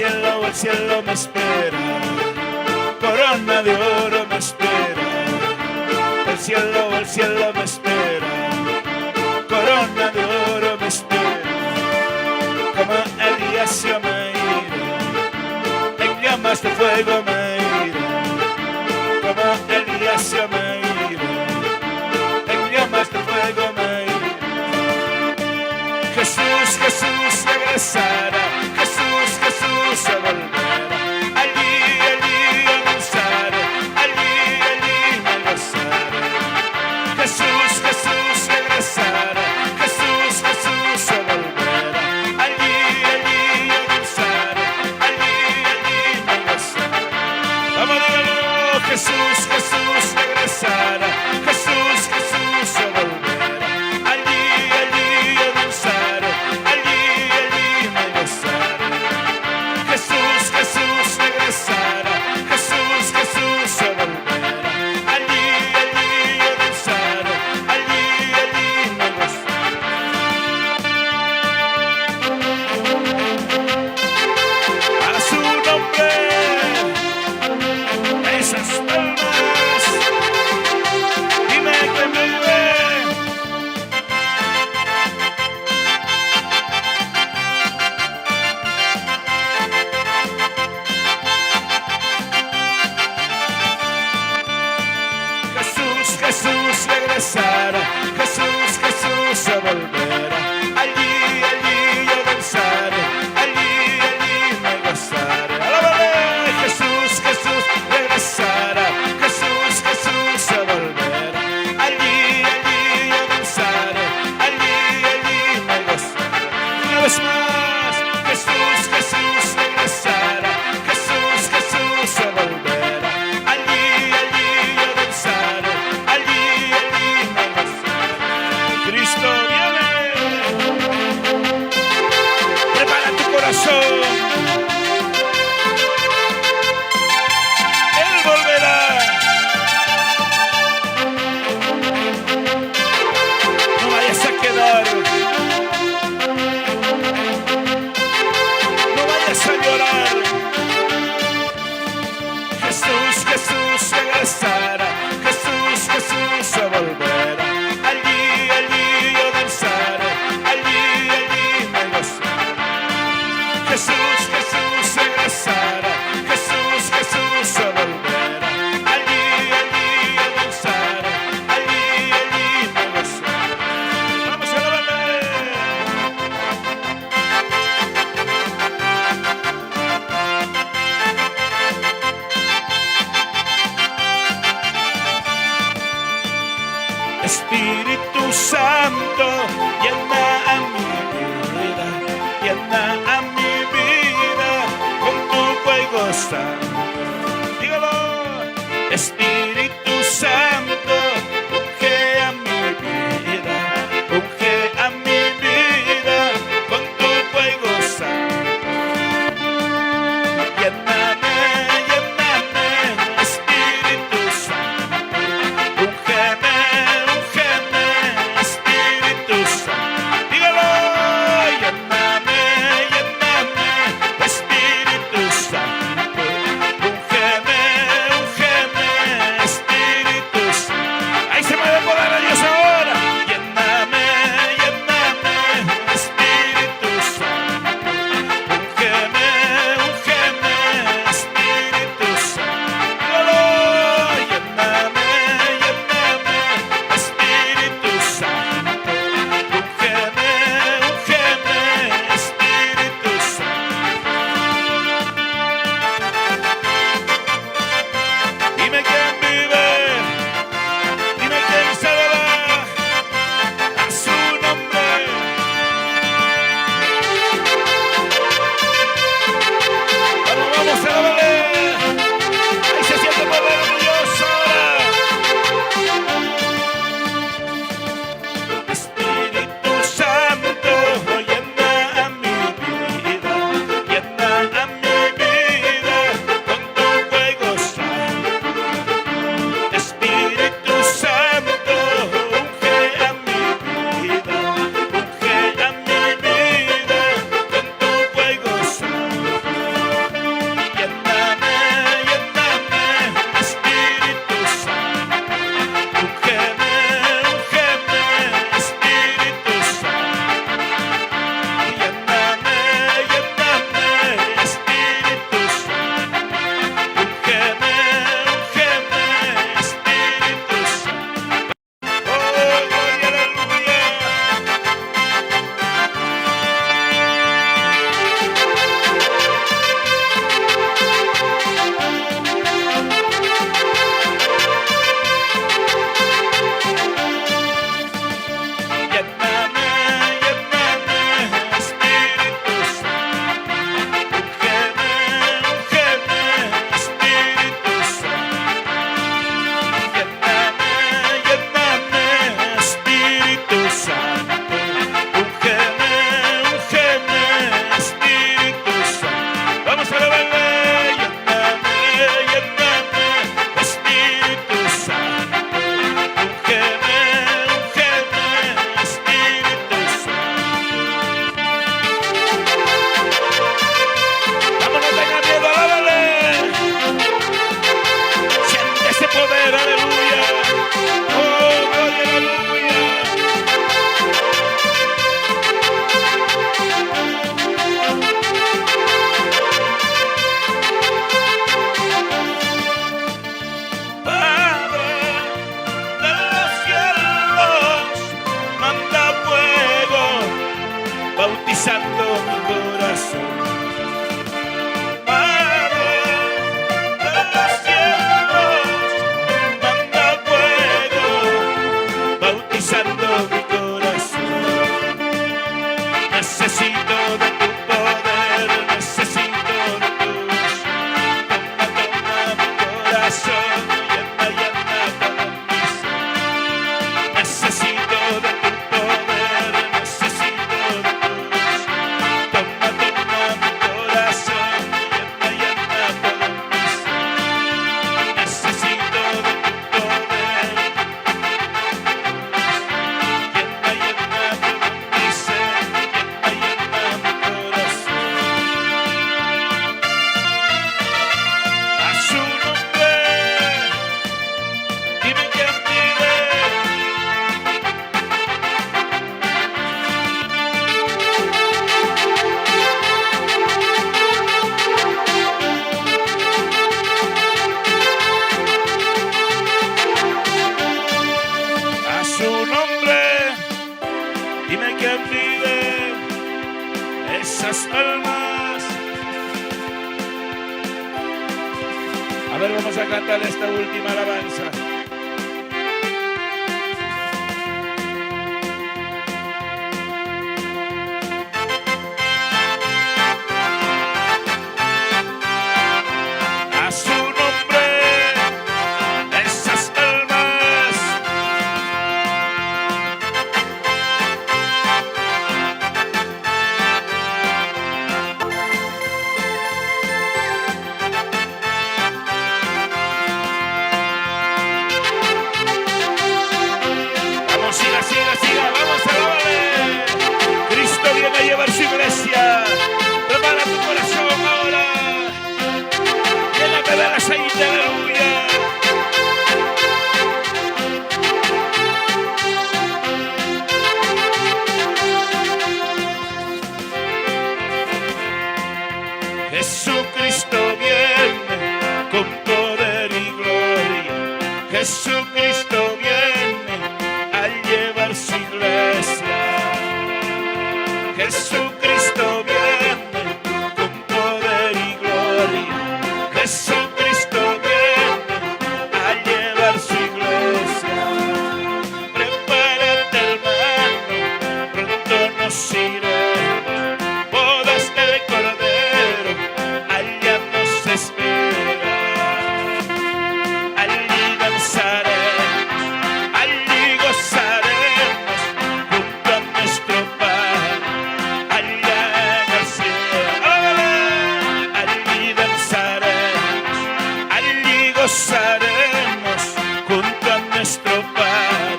el cielo me espera, corona de oro me espera. El cielo me espera, corona de oro me espera. Como Elías yo me iré, en llamas de fuego me iré. Como Elías yo me iré, en llamas de fuego me iré. Jesús, Jesús regresará, Jesús, Jesús se volverá. Allí, allí yo danzaré, allí, allí me gozaré. Jesús, Jesús regresará, Jesús, Jesús se volverá. Allí, allí yo danzaré, allí, allí me gozaré. Vamos, dígalo, Jesús, Jesús regresará, Jesús, Jesús se volverá. Allí, allí yo danzaré, allí, allí me gozaré. Jesús, Jesús regresará, Jesús, Jesús se volverá. Allí, allí yo danzaré, allí, allí me gozaré. A su nombre, esas palmas, dime que vive. Jesús, Jesús regresará, Jesús, Jesús se volverá. Allí, allí yo danzaré, allí, allí me gozaré. ¡Alábale! Jesús, Jesús regresará, Jesús, Jesús se volverá. Allí, allí yo danzaré, allí, allí me gozaré. Una vez más, Jesús, Jesús regresará, Jesús, Jesús se volverá. Allí, allí yo danzaré, allí, allí me gozaré. Cristo viene. Prepara tu corazón. Él volverá. No vayas a quedar. No vayas a llorar. Jesús, Jesús regresará, Jesús, Jesús se volverá. Allí, allí yo danzaré, allí, allí me gozaré. Jesús, Jesús regresará, Jesús, Jesús se volverá. Allí, allí yo danzaré, allí, allí me gozaré. Vamos a alabarle. Espíritu Santo, llena a mi vida, llena a mi vida con tu fuego santo. Dígalo, Espíritu Santo, unge a mi vida, unge a mi vida con tu fuego santo. Lléname, lléname, Espíritu Santo, úngeme, úngeme, Espíritu Santo. Dígalo, lléname, lléname, Espíritu Santo, úngeme, úngeme, Dime quién vive esas almas. A ver, vamos a cantar esta última alabanza. A su nombre, esas almas. Siga, vamos a alabarle. Cristo viene a llevar su iglesia. Prepara tu corazón ahora. Llénate del aceite, aleluya. Jesucristo viene con poder y gloria. Jesucristo viene a llevar su iglesia. Jesucristo viene con poder y gloria. Jesucristo viene a llevar su iglesia. Prepárate, hermano, pronto nos iremos. Bodas del Cordero, allá nos espera. Allí danzaremos, allí gozaremos junto a nuestro Padre, allá en el cielo. Allí danzaremos, allí gozaremos junto a nuestro Padre,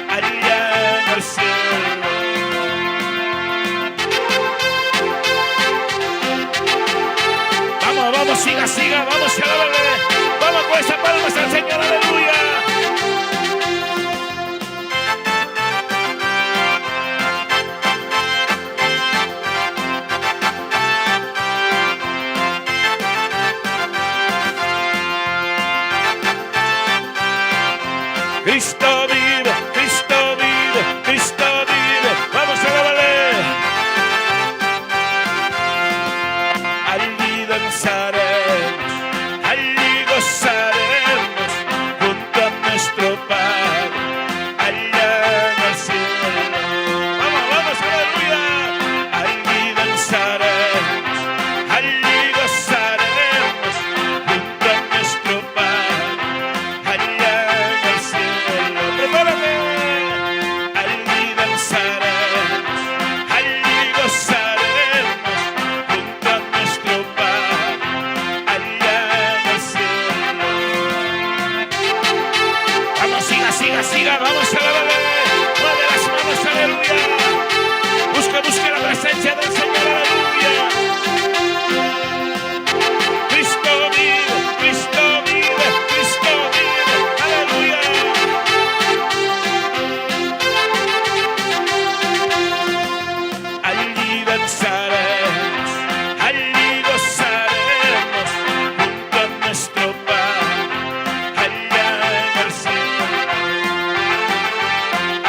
allá en el cielo. Vamos, siga, vamos a alabarle. Vamos con esas palmas al Señor, aleluya. Cristo vive, Cristo vive, Cristo vive. Vamos a alabarle. Allí danzaremos, allí gozaremos junto a nuestro Padre, allá en el cielo. Vamos, aleluya. Allí danzaremos, allí gozaremos junto a nuestro Padre, allá en el cielo. Prepárate. Allí danzaremos, allí gozaremos junto a nuestro Padre, allá en el cielo. Vamos, siga, vamos a alabarle. Mueve las manos, aleluya. Busque la presencia del Señor, aleluya. Cristo vive, Cristo vive, Cristo vive, aleluya. Allí danzaremos, allí gozaremos junto a nuestro Padre, allá en el cielo.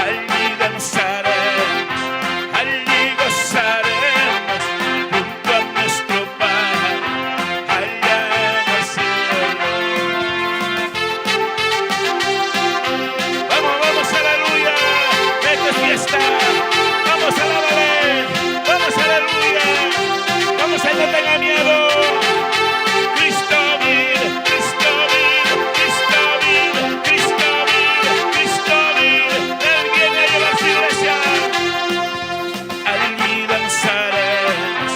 Allí danzaremos, allí gozaremos junto a nuestro Padre, allá en el cielo. Vamos, aleluya. Esto es fiesta. Vamos a alabarle. Vamos, aleluya. Vamos, a no tenga miedo. Cristo vive, Cristo vive, Cristo vive, Cristo vive, Cristo vive. Él viene a llevar su iglesia. Allí danzaremos,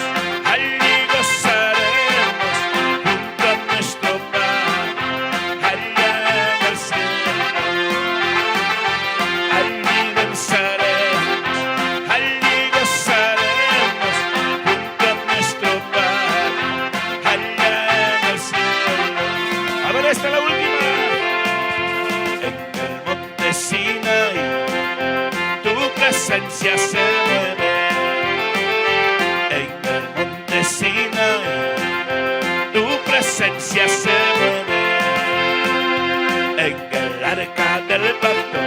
allí gozaremos junto a nuestro Padre, allá en el cielo. Allí danzaremos, allí gozaremos junto a nuestro Padre, allá en el cielo. A ver, esta es la última. En el monte Sinaí, tu presencia se mueve. En el monte Sinaí, tu presencia se mueve. En el arca del pacto,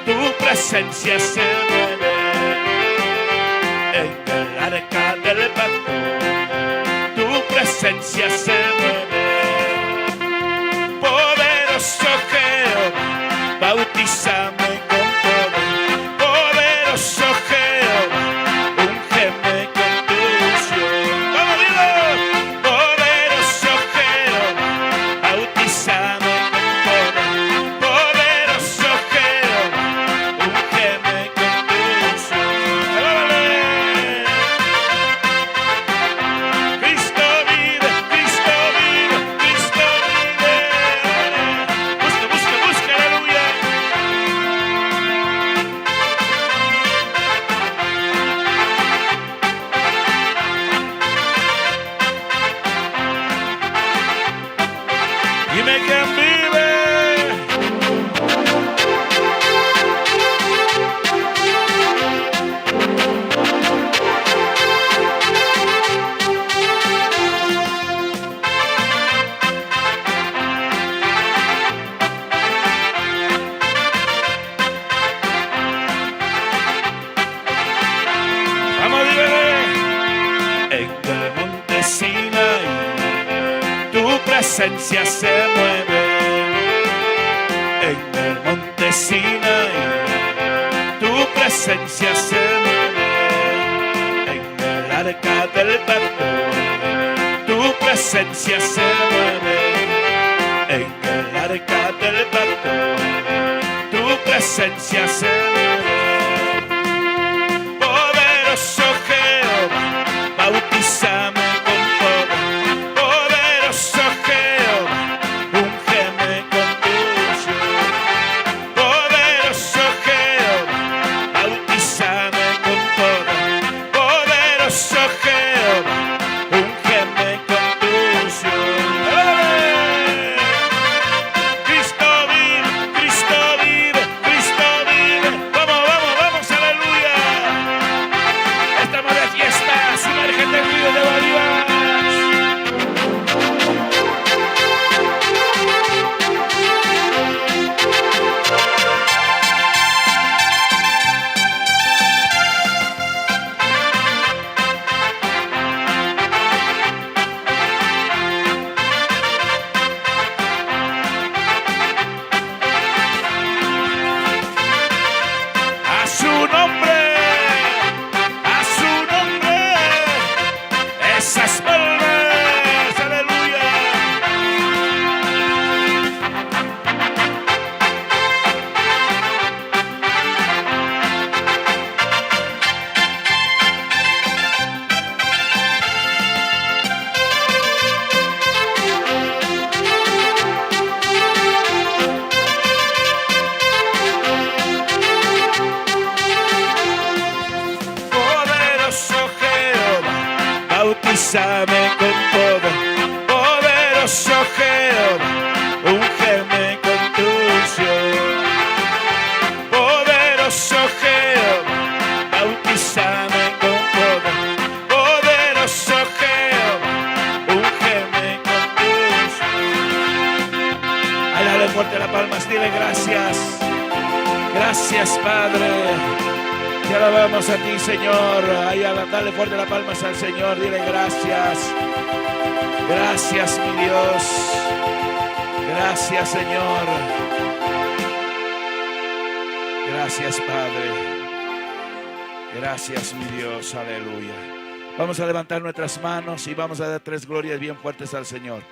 tu presencia se mueve. el arca del pacto, tu presencia se mueve. Poderoso Jehová, bautízame con poder. Poderoso Jehová, úngeme con tu unción. ¡Vamos, dilo! Poderoso Jehová, bautízame con poder. Poderoso Jehová, úngeme con tu unción. ¡Alábale! Cristo vive, Cristo vive, Cristo vive. Busca, busca, busca, aleluya. Dime quién vive. Vamos, dime. En el monte Sinaí, tu presencia se mueve. En el monte Sinaí, tu presencia se mueve. En el arca del pacto, tu presencia se mueve. En el arca del pacto, tu presencia se mueve. Poderoso Jehová, bautízame con poder. Poderoso Jehová, úngeme con tu unción. Poderoso Jehová, bautízame con poder. Poderoso Jehová, úngeme con tu unción. ¡Aleluya! Cristo vive, Cristo vive, Cristo vive. Vamos, vamos, vamos, aleluya. Estamos de fiesta, sumérgete en río de olivas. A su nombre, a su nombre, esas palmas, aleluya. Poderoso Jehová, bautízame con poder. Poderoso Jehová, úngeme con tu unción. Poderoso Jehová, bautízame con poder. Poderoso Jehová, úngeme con tu unción. Ay, dale fuerte las palmas, dile gracias. Gracias, Padre. Te alabamos a ti, Señor. Ay, dale fuerte las palmas al Señor. Dile gracias. Gracias, mi Dios. Gracias, Señor. Gracias, Padre. Gracias, mi Dios. Aleluya. Vamos a levantar nuestras manos y vamos a dar 3 glorias bien fuertes al Señor.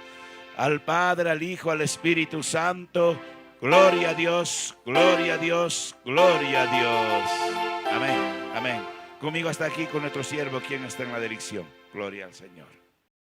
Al Padre, al Hijo, al Espíritu Santo. Gloria a Dios, gloria a Dios, gloria a Dios. Amén, amén. Conmigo hasta aquí con nuestro siervo, quien está en la dirección. Gloria al Señor.